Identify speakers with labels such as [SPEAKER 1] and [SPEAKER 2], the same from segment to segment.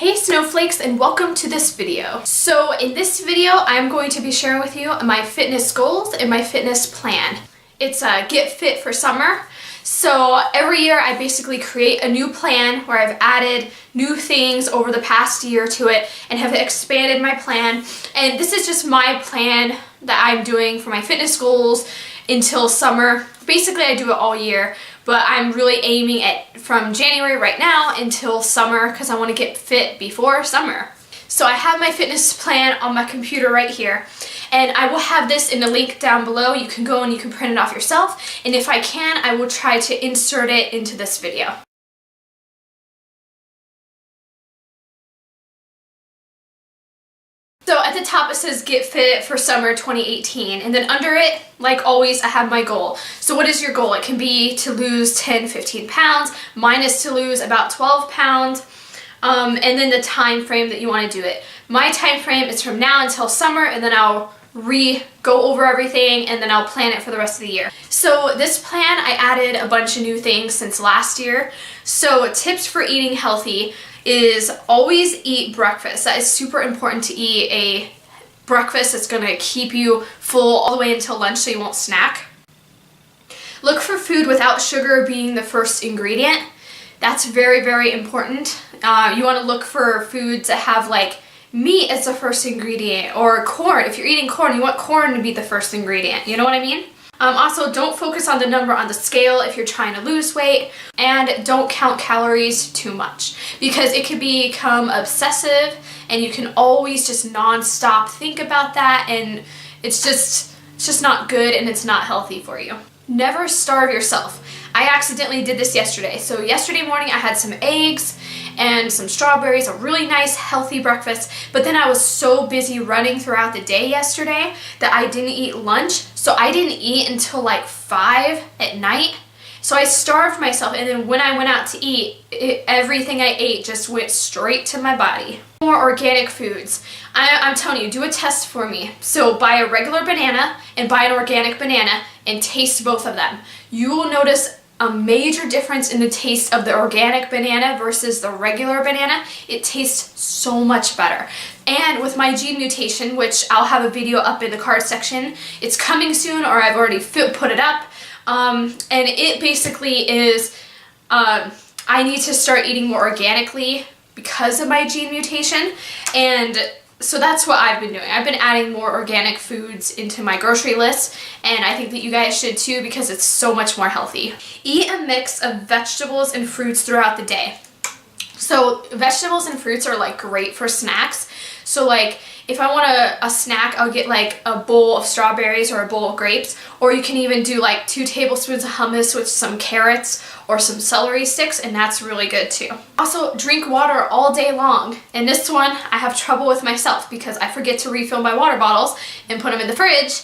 [SPEAKER 1] Hey Snowflakes, and welcome to this video. So in this video, I'm going to be sharing with you my fitness goals and my fitness plan. It's a Get Fit for Summer. So every year I basically create a new plan where I've added new things over the past year to it and have expanded my plan. And this is just my plan that I'm doing for my fitness goals until summer. Basically I do it all year, but I'm really aiming at from January right now until summer because I want to get fit before summer. So I have my fitness plan on my computer right here, and I will have this in a link down below. You can go and you can print it off yourself, and if I can, I will try to insert it into this video. So at the top it says Get Fit for Summer 2018, and then under it, like always, I have my goal. So what is your goal? It can be to lose 10-15 pounds. Mine is to lose about 12 pounds. And then the time frame that you want to do it. My time frame is from now until summer, and then I'll go over everything, and then I'll plan it for the rest of the year. So this plan, I added a bunch of new things since last year. So tips for eating healthy is always eat breakfast. That is super important, to eat a breakfast that's going to keep you full all the way until lunch so you won't snack. Look for food without sugar being the first ingredient. That's very, very important. You want to look for foods that have like meat as the first ingredient, or corn. If you're eating corn, you want corn to be the first ingredient. You know what I mean? Also, don't focus on the number on the scale if you're trying to lose weight, and don't count calories too much because it can become obsessive and you can always just non-stop think about that, and it's just not good and it's not healthy for you. Never starve yourself. I accidentally did this yesterday. So yesterday morning I had some eggs and some strawberries, a really nice healthy breakfast, but then I was so busy running throughout the day yesterday that I didn't eat lunch. So I didn't eat until like 5 at night. So I starved myself, and then when I went out to eat, everything I ate just went straight to my body. More organic foods. I'm telling you, do a test for me. So buy a regular banana and buy an organic banana and taste both of them. You will notice a major difference in the taste of the organic banana versus the regular banana. It tastes so much better. And with my gene mutation, which I'll have a video up in the card section, it's coming soon, or I've already put it up. And it basically is, I need to start eating more organically because of my gene mutation, and so that's what I've been doing. I've been adding more organic foods into my grocery list, and I think that you guys should too because it's so much more healthy. Eat a mix of vegetables and fruits throughout the day. So vegetables and fruits are like great for snacks. So like if I want a snack, I'll get like a bowl of strawberries or a bowl of grapes, or you can even do like 2 tablespoons of hummus with some carrots or some celery sticks, and that's really good too. Also, drink water all day long. And this one I have trouble with myself because I forget to refill my water bottles and put them in the fridge.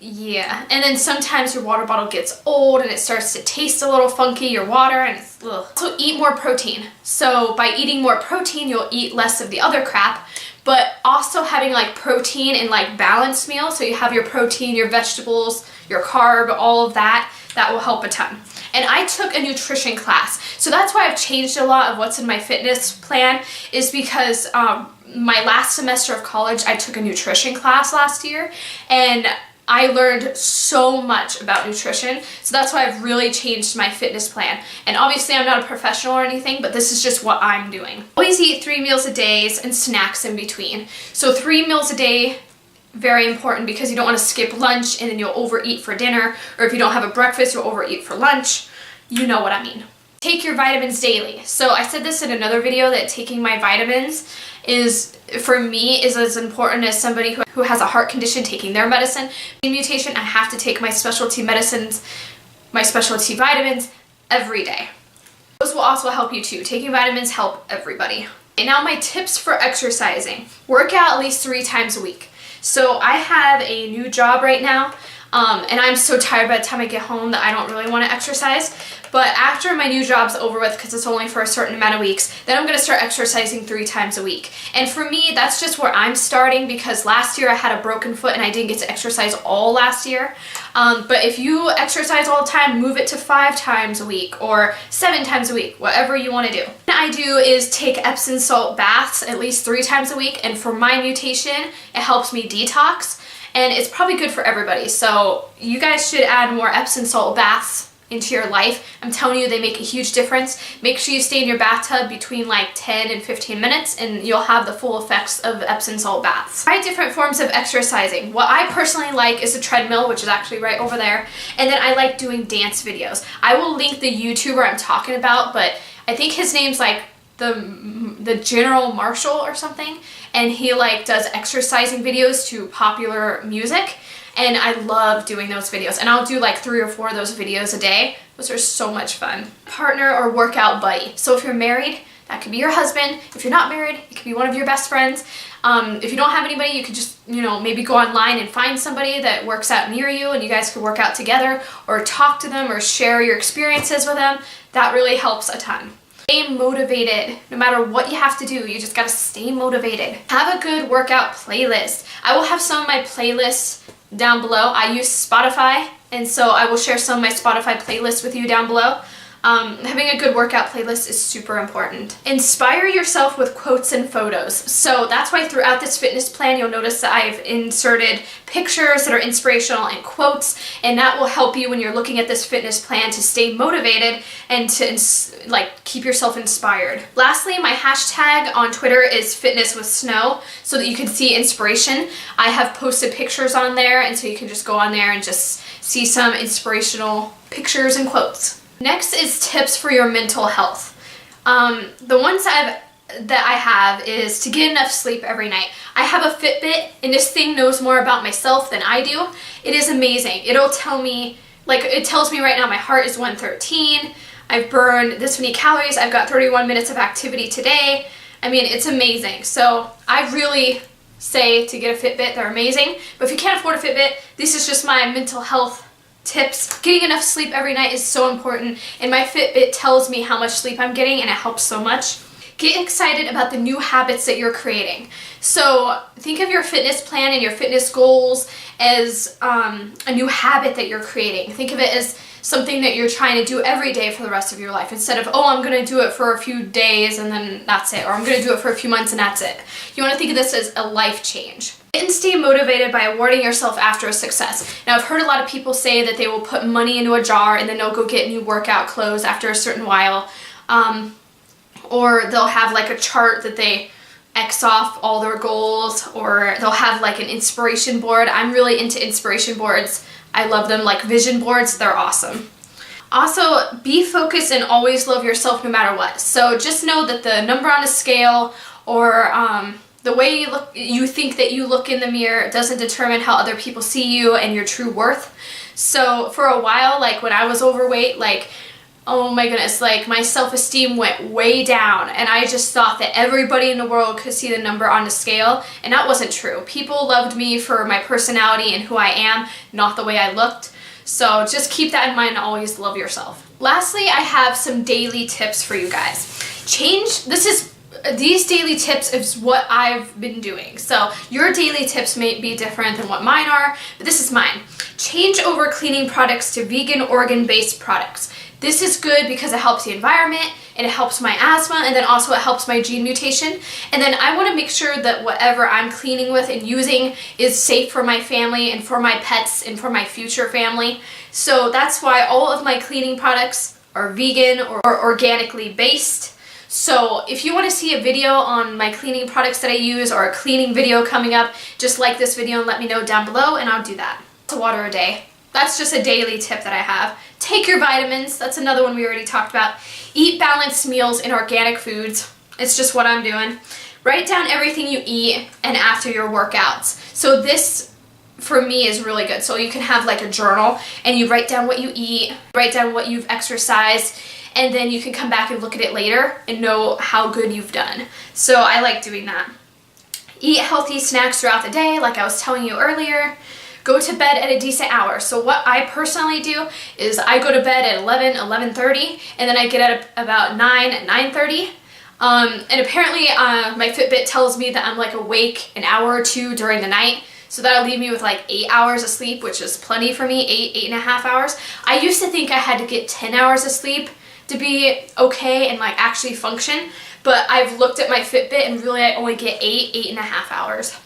[SPEAKER 1] Yeah, and then sometimes your water bottle gets old and it starts to taste a little funky, your water, and it's ugh. So eat more protein. So by eating more protein, you'll eat less of the other crap, but also having like protein in like balanced meals. So you have your protein, your vegetables, your carb, all of that, that will help a ton. And I took a nutrition class. So that's why I've changed a lot of what's in my fitness plan, is because my last semester of college, I took a nutrition class last year, and I learned so much about nutrition, so that's why I've really changed my fitness plan. And obviously I'm not a professional or anything, but this is just what I'm doing. Always eat 3 meals a day and snacks in between. So 3 meals a day, very important, because you don't want to skip lunch and then you'll overeat for dinner, or if you don't have a breakfast, you'll overeat for lunch. You know what I mean. Take your vitamins daily. So I said this in another video that taking my vitamins is, for me, is as important as somebody who has a heart condition taking their medicine. In mutation, I have to take my specialty medicines, my specialty vitamins every day. Those will also help you too. Taking vitamins help everybody. And now my tips for exercising. Work out at least 3 times a week. So I have a new job right now, and I'm so tired by the time I get home that I don't really want to exercise. But after my new job's over with, because it's only for a certain amount of weeks, then I'm going to start exercising 3 times a week. And for me, that's just where I'm starting, because last year I had a broken foot and I didn't get to exercise all last year. But if you exercise all the time, move it to 5 times a week or 7 times a week, whatever you want to do. I do is take Epsom salt baths at least 3 times a week, and for my mutation, it helps me detox, and it's probably good for everybody. So you guys should add more Epsom salt baths into your life. I'm telling you, they make a huge difference. Make sure you stay in your bathtub between like 10 and 15 minutes and you'll have the full effects of Epsom salt baths. Try different forms of exercising. What I personally like is a treadmill, which is actually right over there, and then I like doing dance videos. I will link the YouTuber I'm talking about, but I think his name's like the General Marshall or something, and he like does exercising videos to popular music. And I love doing those videos, and I'll do like 3 or 4 of those videos a day. Those are so much fun. Partner or workout buddy. So if you're married, that could be your husband. If you're not married, it could be one of your best friends. If you don't have anybody, you could just, you know, maybe go online and find somebody that works out near you and you guys could work out together, or talk to them or share your experiences with them. That really helps a ton. Stay motivated. No matter what you have to do, you just gotta stay motivated. Have a good workout playlist. I will have some of my playlists down below. I use Spotify, and so I will share some of my Spotify playlists with you down below. Having a good workout playlist is super important. Inspire yourself with quotes and photos. So that's why throughout this fitness plan, you'll notice that I've inserted pictures that are inspirational and quotes, and that will help you when you're looking at this fitness plan to stay motivated and to like keep yourself inspired. Lastly, my hashtag on Twitter is fitnesswithsnow, so that you can see inspiration. I have posted pictures on there, and so you can just go on there and just see some inspirational pictures and quotes. Next is tips for your mental health. The ones that I have is to get enough sleep every night. I have a Fitbit, and this thing knows more about myself than I do. It is amazing. It'll tell me, like it tells me right now my heart is 113, I've burned this many calories, I've got 31 minutes of activity today. I mean, it's amazing. So I really say to get a Fitbit, they're amazing. But if you can't afford a Fitbit, this is just my mental health tips. Getting enough sleep every night is so important, and my Fitbit tells me how much sleep I'm getting, and it helps so much. Get excited about the new habits that you're creating. So think of your fitness plan and your fitness goals as a new habit that you're creating. Think of it as something that you're trying to do every day for the rest of your life, instead of, oh, I'm going to do it for a few days and then that's it, or I'm going to do it for a few months and that's it. You want to think of this as a life change. And stay motivated by awarding yourself after a success. Now, I've heard a lot of people say that they will put money into a jar and then they'll go get new workout clothes after a certain while. Or they'll have like a chart that they X off all their goals, or they'll have like an inspiration board. I'm really into inspiration boards. I love them, like vision boards. They're awesome. Also, be focused and always love yourself no matter what. So just know that the number on a scale or the way you think that you look in the mirror doesn't determine how other people see you and your true worth. So for a while, like when I was overweight, like, oh my goodness, like my self-esteem went way down, and I just thought that everybody in the world could see the number on the scale, and that wasn't true. People loved me for my personality and who I am, not the way I looked. So just keep that in mind and always love yourself. Lastly, I have some daily tips for you guys. These daily tips is what I've been doing. So your daily tips may be different than what mine are, but this is mine. Change over cleaning products to vegan organ-based products. This is good because it helps the environment, and it helps my asthma, and then also it helps my gene mutation. And then I want to make sure that whatever I'm cleaning with and using is safe for my family and for my pets and for my future family. So that's why all of my cleaning products are vegan or organically based. So if you want to see a video on my cleaning products that I use, or a cleaning video coming up, just like this video and let me know down below, and I'll do that. Water a day. That's just a daily tip that I have. Take your vitamins. That's another one we already talked about. Eat balanced meals and organic foods. It's just what I'm doing. Write down everything you eat and after your workouts. So this, for me, is really good. So you can have like a journal, and you write down what you eat, write down what you've exercised, and then you can come back and look at it later and know how good you've done. So I like doing that. Eat healthy snacks throughout the day, like I was telling you earlier. Go to bed at a decent hour. So what I personally do is I go to bed at 11, 11:30, and then I get up about 9 at 9:30. And apparently my Fitbit tells me that I'm like awake an hour or two during the night. So that'll leave me with like 8 hours of sleep, which is plenty for me, 8.5 hours. I used to think I had to get 10 hours of sleep, to be okay and like actually function. But I've looked at my Fitbit and really I only get 8.5 hours.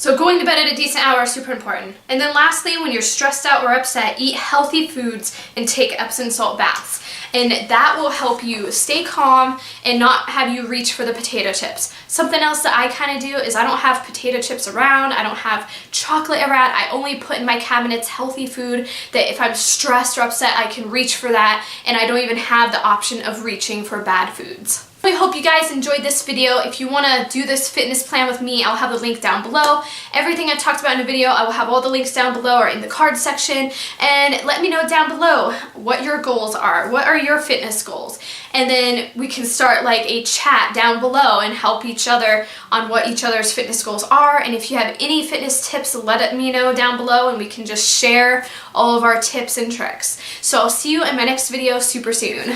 [SPEAKER 1] So going to bed at a decent hour is super important. And then lastly, when you're stressed out or upset, eat healthy foods and take Epsom salt baths. And that will help you stay calm and not have you reach for the potato chips. Something else that I kind of do is I don't have potato chips around, I don't have chocolate around, I only put in my cabinets healthy food that if I'm stressed or upset, I can reach for that, and I don't even have the option of reaching for bad foods. I hope you guys enjoyed this video. If you want to do this fitness plan with me, I'll have the link down below. Everything I talked about in the video, I will have all the links down below or in the card section. And let me know down below what your goals are. What are your fitness goals? And then we can start like a chat down below and help each other on what each other's fitness goals are. And if you have any fitness tips, let me know down below and we can just share all of our tips and tricks. So I'll see you in my next video super soon.